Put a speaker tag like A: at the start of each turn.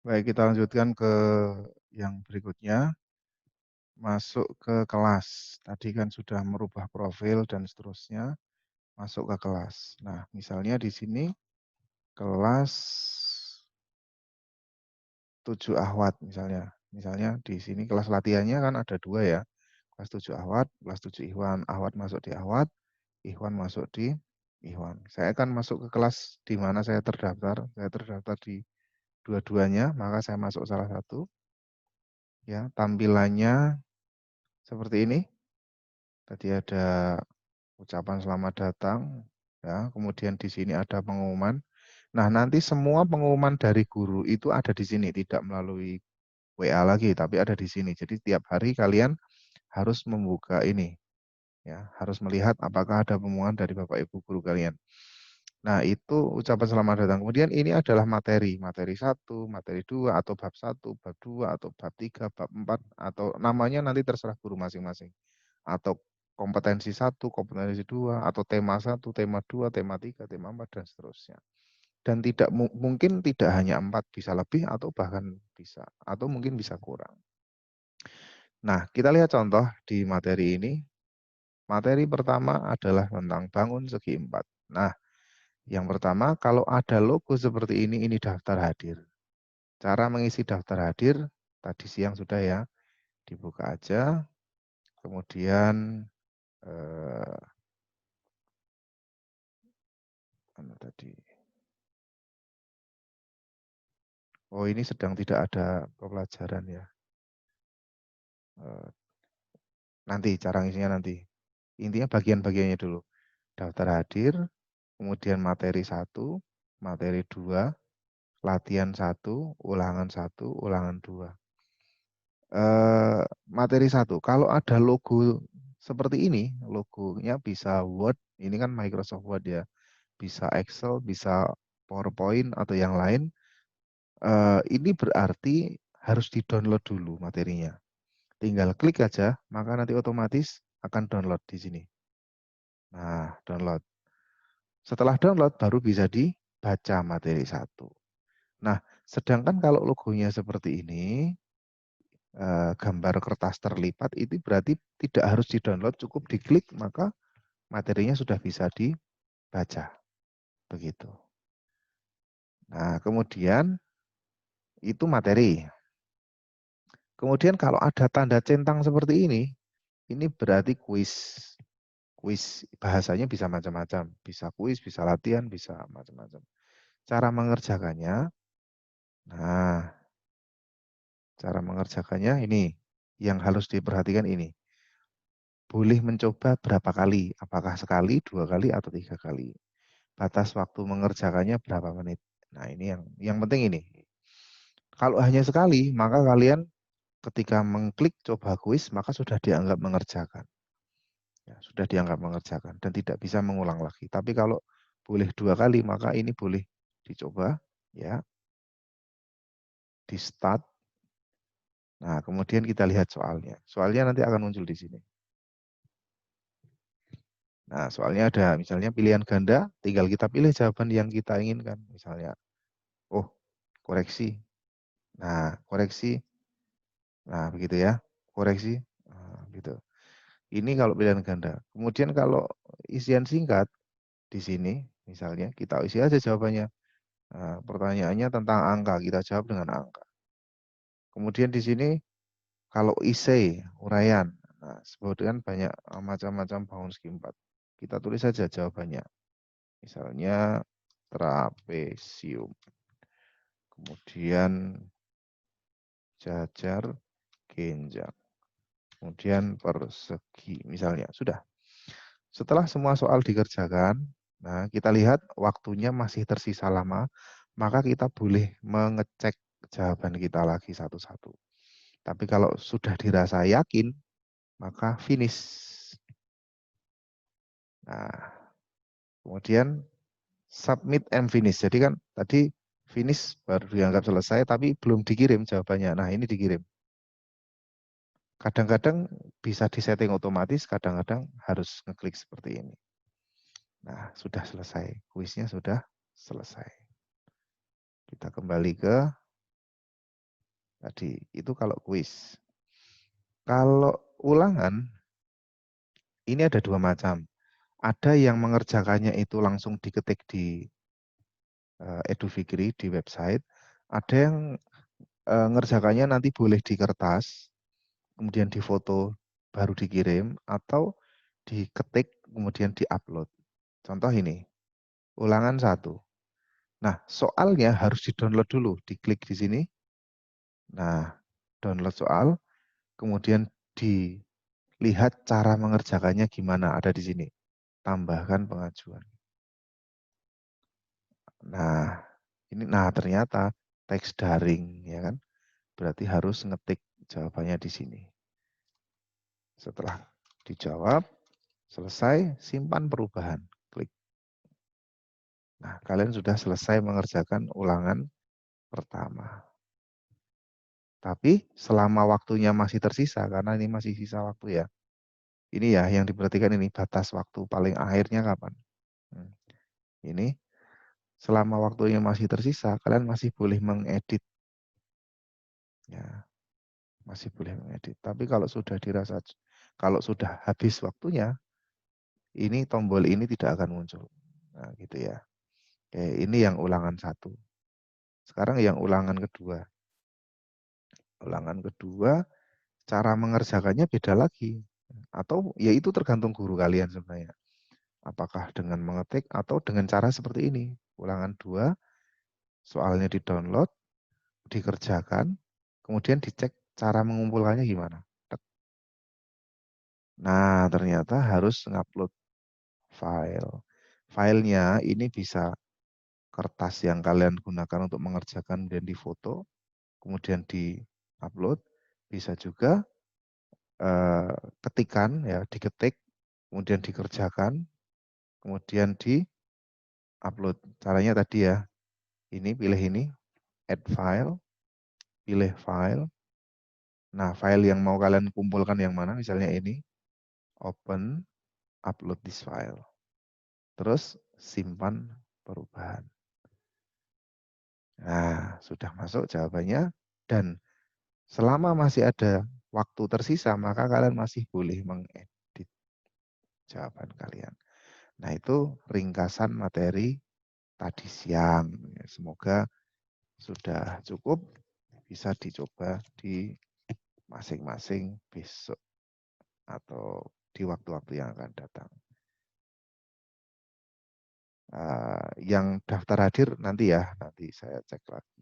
A: Baik, kita lanjutkan ke yang berikutnya. Masuk ke kelas. Tadi kan sudah merubah profil dan seterusnya. Masuk ke kelas. Nah, misalnya di sini kelas 7 Ahwat misalnya. Misalnya di sini kelas latihannya kan ada 2 ya. Kelas 7 Ahwat, kelas 7 Ikhwan. Ahwat masuk di Ahwat, Ikhwan masuk di Ikhwan. Saya akan masuk ke kelas di mana saya terdaftar. Saya terdaftar di dua-duanya, maka saya masuk salah satu. Ya, tampilannya seperti ini. Tadi ada ucapan selamat datang, ya. Kemudian di sini ada pengumuman. Nah, nanti semua pengumuman dari guru itu ada di sini, tidak melalui WA lagi, tapi ada di sini. Jadi tiap hari kalian harus membuka ini, ya, harus melihat apakah ada pengumuman dari Bapak Ibu guru kalian. Nah, itu ucapan selamat datang. Kemudian ini adalah materi, materi 1, materi 2, atau bab 1, bab 2, atau bab 3, bab 4, atau namanya nanti terserah guru masing-masing. Atau kompetensi 1, kompetensi 2, atau tema 1, tema 2, tema 3, tema 4, dan seterusnya. Dan tidak mungkin tidak hanya 4, bisa lebih atau bahkan bisa, atau mungkin bisa kurang. Nah, kita lihat contoh di materi ini. Materi pertama adalah tentang bangun segi 4. Nah, yang pertama, kalau ada logo seperti ini daftar hadir. Cara mengisi daftar hadir, tadi siang sudah ya, dibuka aja, kemudian mana tadi? Oh, ini sedang tidak ada pembelajaran ya. Nanti cara ngisinya nanti. Intinya bagian-bagiannya dulu. Daftar hadir, kemudian materi 1, materi 2, latihan 1, ulangan 1, ulangan 2. Materi 1, kalau ada logo seperti ini, logonya bisa Word, ini kan Microsoft Word ya, bisa Excel, bisa PowerPoint atau yang lain, ini berarti harus di-download dulu materinya. Tinggal klik aja, maka nanti otomatis akan download di sini. Nah, download. Setelah download baru bisa dibaca materi 1. Nah, sedangkan kalau logonya seperti ini, gambar kertas terlipat, itu berarti tidak harus di-download, cukup diklik, maka materinya sudah bisa dibaca. Begitu. Nah, kemudian itu materi. Kemudian kalau ada tanda centang seperti ini berarti kuis. Kuis bahasanya bisa macam-macam, bisa kuis, bisa latihan, bisa macam-macam. Cara mengerjakannya, nah, cara mengerjakannya ini, yang harus diperhatikan ini. Boleh mencoba berapa kali, apakah sekali, 2 kali, atau 3 kali. Batas waktu mengerjakannya berapa menit. Nah, ini yang penting ini. Kalau hanya sekali, maka kalian ketika mengklik coba kuis, maka sudah dianggap mengerjakan. Ya, sudah dianggap mengerjakan dan tidak bisa mengulang lagi. Tapi kalau boleh 2 kali, maka ini boleh dicoba, ya, di start. Nah, kemudian kita lihat soalnya. Soalnya nanti akan muncul di sini. Nah, soalnya ada misalnya pilihan ganda, tinggal kita pilih jawaban yang kita inginkan. Misalnya, oh, koreksi. Nah, koreksi. Nah, begitu ya. Koreksi. Nah, gitu. Ini kalau pilihan ganda. Kemudian kalau isian singkat di sini, misalnya kita isi aja jawabannya. Nah, pertanyaannya tentang angka, kita jawab dengan angka. Kemudian di sini kalau isi uraian, nah, sebutkan banyak macam-macam bangun segi 4. Kita tulis saja jawabannya. Misalnya trapesium. Kemudian jajar genjang. Kemudian persegi misalnya. Sudah. Setelah semua soal dikerjakan, nah kita lihat waktunya masih tersisa lama, maka kita boleh mengecek jawaban kita lagi satu-satu. Tapi kalau sudah dirasa yakin, maka finish. Nah, kemudian submit and finish. Jadi kan tadi finish baru dianggap selesai, tapi belum dikirim jawabannya. Nah, ini dikirim. Kadang-kadang bisa disetting otomatis, kadang-kadang harus ngeklik seperti ini. Nah, sudah selesai. Kuisnya sudah selesai. Kita kembali ke Tadi, itu kalau kuis. Kalau ulangan, ini ada dua macam. Ada yang mengerjakannya itu langsung diketik di Edu Fikri di website. Ada yang ngerjakannya nanti boleh di kertas, kemudian difoto, baru dikirim, atau diketik, kemudian diupload. Contoh ini, ulangan 1. Nah, soalnya harus di-download dulu, diklik di sini. Nah, download soal, kemudian dilihat cara mengerjakannya gimana, ada di sini. Tambahkan pengajuan. Nah, ternyata teks daring ya kan. Berarti harus ngetik jawabannya di sini. Setelah dijawab, selesai, simpan perubahan. Klik. Nah, kalian sudah selesai mengerjakan ulangan pertama. Tapi selama waktunya masih tersisa, karena ini masih sisa waktu ya. Ini ya yang diperhatikan ini, batas waktu paling akhirnya kapan. Ini, selama waktunya masih tersisa, kalian masih boleh mengedit. Ya, masih boleh mengedit. Tapi kalau sudah habis waktunya, ini tombol ini tidak akan muncul. Nah, gitu ya. Oke, ini yang ulangan 1. Sekarang yang ulangan kedua. Ulangan kedua, cara mengerjakannya beda lagi. Atau ya itu tergantung guru kalian sebenarnya. Apakah dengan mengetik atau dengan cara seperti ini. Ulangan 2, soalnya di-download, dikerjakan, kemudian dicek cara mengumpulkannya gimana. Nah, ternyata harus ngupload file. Filenya ini bisa kertas yang kalian gunakan untuk mengerjakan dan difoto, kemudian di-upload. Bisa juga ketikan, ya, diketik, kemudian dikerjakan, kemudian di-upload. Caranya tadi ya, ini pilih ini, add file, pilih file. Nah, file yang mau kalian kumpulkan yang mana, misalnya ini, open, upload this file. Terus simpan perubahan. Nah, sudah masuk jawabannya. Dan selama masih ada waktu tersisa, maka kalian masih boleh mengedit jawaban kalian. Nah, itu ringkasan materi tadi siang. Semoga sudah cukup, bisa dicoba di masing-masing besok atau di waktu-waktu yang akan datang. Yang daftar hadir nanti ya, nanti saya cek lagi.